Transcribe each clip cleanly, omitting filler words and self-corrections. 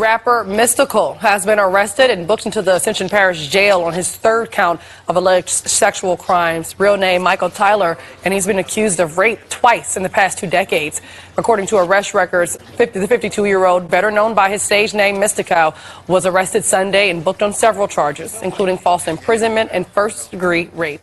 rapper Mystikal has been arrested and booked into the Ascension Parish Jail on his third count of alleged sexual crimes. Real name Michael Tyler, and he's been accused of rape twice in the past 2 decades. According to arrest records, the 52-year-old, better known by his stage name Mystikal, was arrested Sunday and booked on several charges, including false imprisonment and first-degree rape.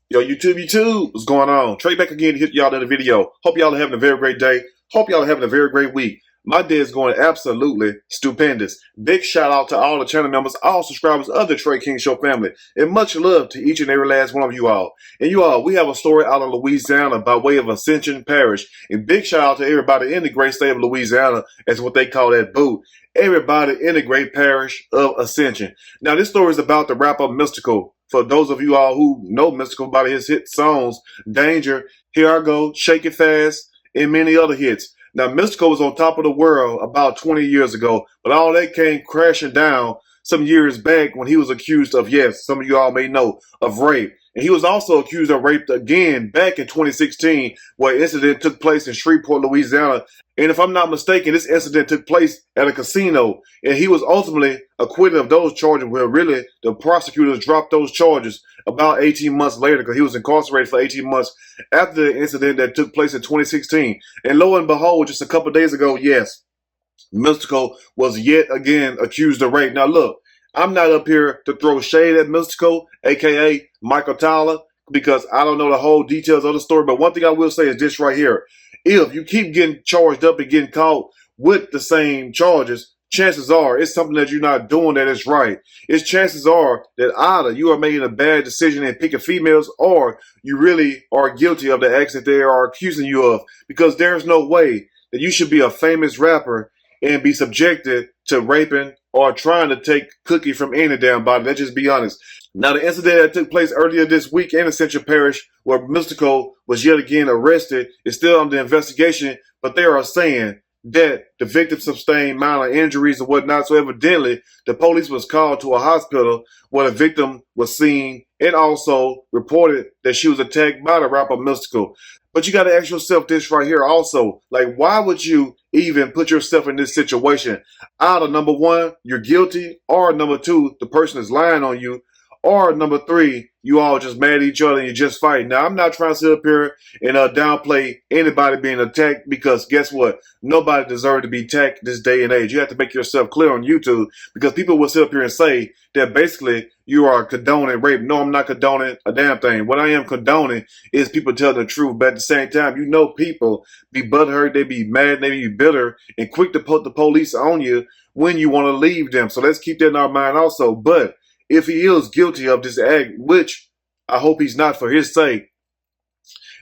Yo, YouTube, what's going on? Trey back again to hit y'all another video. Hope y'all are having a very great day. Hope y'all are having a very great week. My day is going absolutely stupendous. Big shout out to all the channel members, all subscribers of the Trey King Show family, and much love to each and every last one of you all. And you all, we have a story out of Louisiana by way of Ascension Parish. And big shout out to everybody in the great state of Louisiana, as what they call that boot. Everybody in the great parish of Ascension. Now, this story is about the rapper Mystikal. For those of you all who know Mystikal by his hit songs, Danger, Here I Go, Shake It Fast, and many other hits. Now, Mystikal was on top of the world about 20 years ago, but all that came crashing down some years back when he was accused of, yes, some of you all may know, of rape. And he was also accused of rape again back in 2016, where an incident took place in Shreveport, Louisiana. And if I'm not mistaken, this incident took place at a casino, and he was ultimately acquitted of those charges, where really the prosecutors dropped those charges about 18 months later, because he was incarcerated for 18 months after the incident that took place in 2016. And lo and behold, just a couple of days ago, yes, Mystikal was yet again accused of rape. Now look, I'm not up here to throw shade at Mystikal, aka Michael Tyler, because I don't know the whole details of the story. But one thing I will say is this right here. If you keep getting charged up and getting caught with the same charges, chances are it's something that you're not doing that is right. It's chances are that either you are making a bad decision in picking females, or you really are guilty of the acts that they are accusing you of. Because there's no way that you should be a famous rapper and be subjected to raping or trying to take cookie from any damn body. Let's just be honest. Now, the incident that took place earlier this week in Ascension Parish, where Mystikal was yet again arrested, is still under investigation, but they are saying that the victim sustained minor injuries and whatnot. So evidently, the police was called to a hospital where the victim was seen, and also reported that she was attacked by the rapper Mystikal. But you got to ask yourself this right here also. Like, why would you even put yourself in this situation? Either number one, you're guilty, or number two, the person is lying on you, or number three, you all just mad at each other and you just fight. Now, I'm not trying to sit up here and downplay anybody being attacked, because guess what? Nobody deserves to be attacked this day and age. You have to make yourself clear on YouTube, because people will sit up here and say that basically you are condoning rape. No, I'm not condoning a damn thing. What I am condoning is people telling the truth. But at the same time, you know, people be butthurt, they be mad, they be bitter, and quick to put the police on you when you want to leave them. So let's keep that in our mind also. But if he is guilty of this act, which I hope he's not for his sake,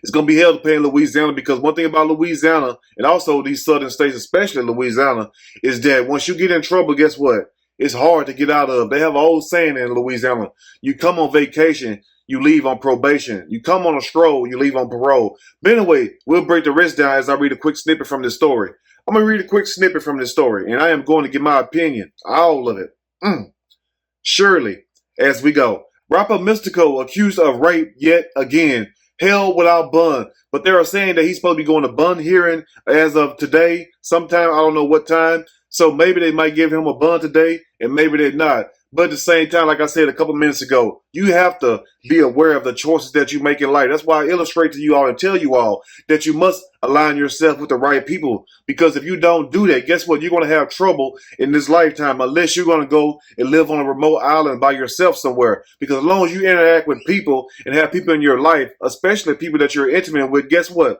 it's going to be hell to pay in Louisiana. Because one thing about Louisiana, and also these southern states, especially Louisiana, is that once you get in trouble, guess what? It's hard to get out of. They have an old saying in Louisiana: you come on vacation, you leave on probation. You come on a stroll, you leave on parole. But anyway, we'll break the rest down as I read a quick snippet from this story. I'm going to read a quick snippet from this story, and I am going to give my opinion, all of it. Surely, as we go. Rapper Mystikal accused of rape yet again, held without bond. But they are saying that he's supposed to be going to bond hearing as of today, sometime, I don't know what time. So maybe they might give him a bond today, and maybe they're not. But at the same time, like I said a couple minutes ago, you have to be aware of the choices that you make in life. That's why I illustrate to you all and tell you all that you must align yourself with the right people. Because if you don't do that, guess what? You're going to have trouble in this lifetime, unless you're going to go and live on a remote island by yourself somewhere. Because as long as you interact with people and have people in your life, especially people that you're intimate with, guess what?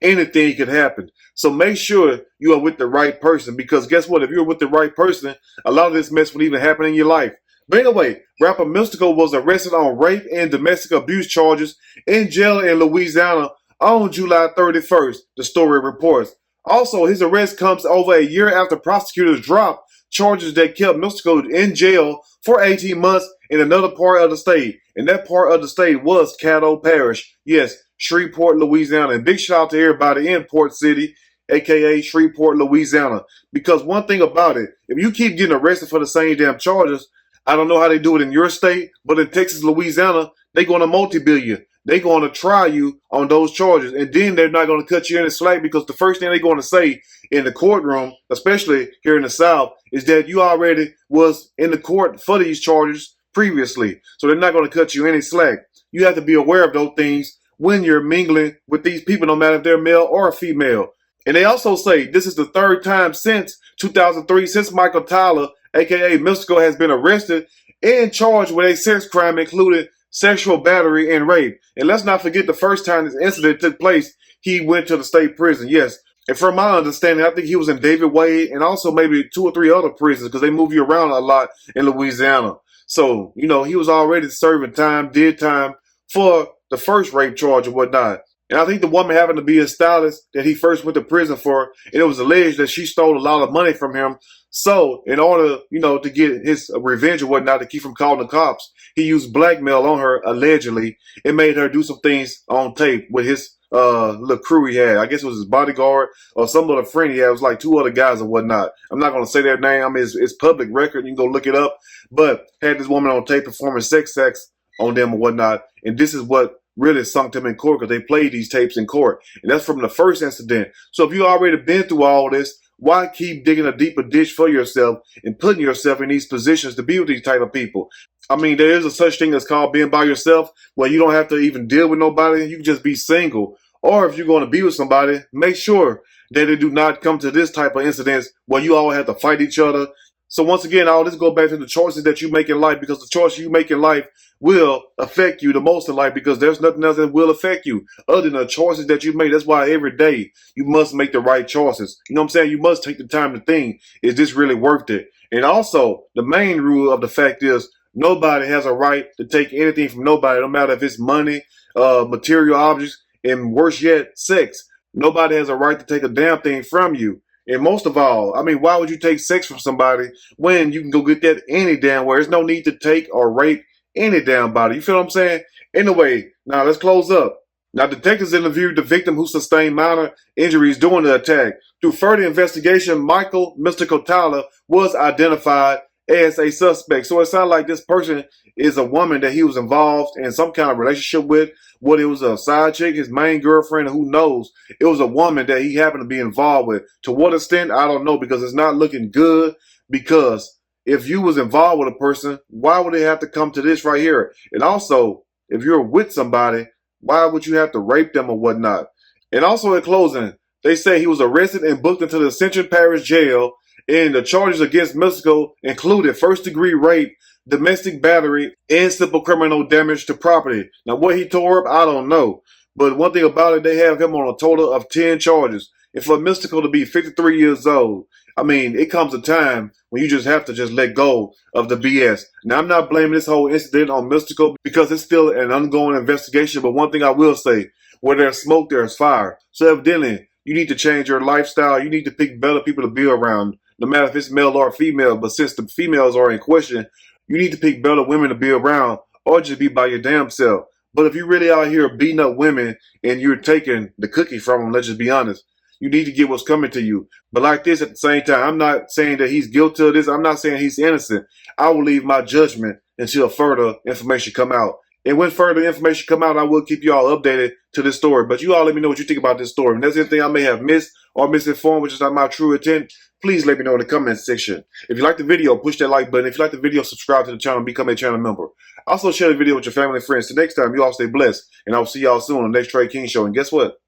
Anything could happen. So make sure you are with the right person, because guess what? If you're with the right person, a lot of this mess would even happen in your life. But anyway, rapper Mystikal was arrested on rape and domestic abuse charges in jail in Louisiana on July 31st, the story reports. Also, his arrest comes over a year after prosecutors dropped charges that kept Mystikal in jail for 18 months in another part of the state. And that part of the state was Caddo Parish. Yes, Shreveport, Louisiana. And big shout out to everybody in Port City, aka Shreveport, Louisiana. Because one thing about it, if you keep getting arrested for the same damn charges, I don't know how they do it in your state, but in Texas, Louisiana, they're going to multi-bill you. they're going to try you on those charges. And then they're not going to cut you any slack, because the first thing they're going to say in the courtroom, especially here in the South, is that you already was in the court for these charges previously. So they're not going to cut you any slack. You have to be aware of those things when you're mingling with these people, no matter if they're male or female. And they also say this is the third time since 2003, since Michael Tyler, aka Mystikal, has been arrested and charged with a sex crime, including sexual battery and rape. And let's not forget, the first time this incident took place, he went to the state prison. Yes. And from my understanding, I think he was in David Wade and also maybe 2 or 3 other prisons, because they move you around a lot in Louisiana. So, you know, he was already serving time, did time for the first rape charge or whatnot. And I think the woman happened to be a stylist that he first went to prison for, and it was alleged that she stole a lot of money from him. So in order, you know, to get his revenge or whatnot, to keep from calling the cops, he used blackmail on her, allegedly. It made her do some things on tape with his little crew he had. I guess it was his bodyguard or some other friend he had. It was like 2 other guys or whatnot. I'm not going to say their name. I mean, it's public record. You can go look it up. But had this woman on tape performing sex acts on them or whatnot. And this is what really sunk them in court, because they played these tapes in court. And that's from the first incident. So if you already been through all this, why keep digging a deeper ditch for yourself and putting yourself in these positions to be with these type of people? I mean, there is a such thing as called being by yourself, where you don't have to even deal with nobody. You can just be single. Or if you're going to be with somebody, make sure that they do not come to this type of incidents where you all have to fight each other. So once again, all this goes back to the choices that you make in life, because the choices you make in life will affect you the most in life, because there's nothing else that will affect you other than the choices that you make. That's why every day you must make the right choices. You know what I'm saying? You must take the time to think, is this really worth it? And also, the main rule of the fact is, nobody has a right to take anything from nobody, no matter if it's money, material objects, and worse yet, sex. Nobody has a right to take a damn thing from you. And most of all, I mean, why would you take sex from somebody when you can go get that any damn where? There's no need to take or rape any damn body. You feel what I'm saying? Anyway, now let's close up. Now, detectives interviewed the victim who sustained minor injuries during the attack. Through further investigation, Michael Mystikal Tyler was identified as a suspect. So it sounds like this person is a woman that he was involved in some kind of relationship with. Whether it was a side chick, his main girlfriend, who knows? It was a woman that he happened to be involved with. To what extent, I don't know, because it's not looking good. Because if you was involved with a person, why would they have to come to this right here? And also, if you're with somebody, why would you have to rape them or whatnot? And also in closing, they say he was arrested and booked into the Ascension Parish Jail, and the charges against Mystikal included first-degree rape, domestic battery, and simple criminal damage to property. Now, what he tore up, I don't know. But one thing about it, they have him on a total of 10 charges. And for Mystikal to be 53 years old, I mean, it comes a time when you just have to just let go of the BS. Now, I'm not blaming this whole incident on Mystikal, because it's still an ongoing investigation. But one thing I will say, where there's smoke, there's fire. So evidently, you need to change your lifestyle. You need to pick better people to be around, no matter if it's male or female. But since the females are in question, you need to pick better women to be around, or just be by your damn self. But if you really out here beating up women and you're taking the cookie from them, let's just be honest, you need to get what's coming to you. But like this, at the same time, I'm not saying that he's guilty of this. I'm not saying he's innocent. I will leave my judgment until further information come out. And when further information come out, I will keep you all updated to this story. But you all let me know what you think about this story. And if there's anything I may have missed or misinformed, which is not my true intent, please let me know in the comment section. If you like the video, push that like button. If you like the video, subscribe to the channel and become a channel member. Also, share the video with your family and friends. Till next time, you all stay blessed. And I will see y'all soon on the next Trey King Show. And guess what?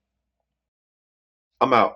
I'm out.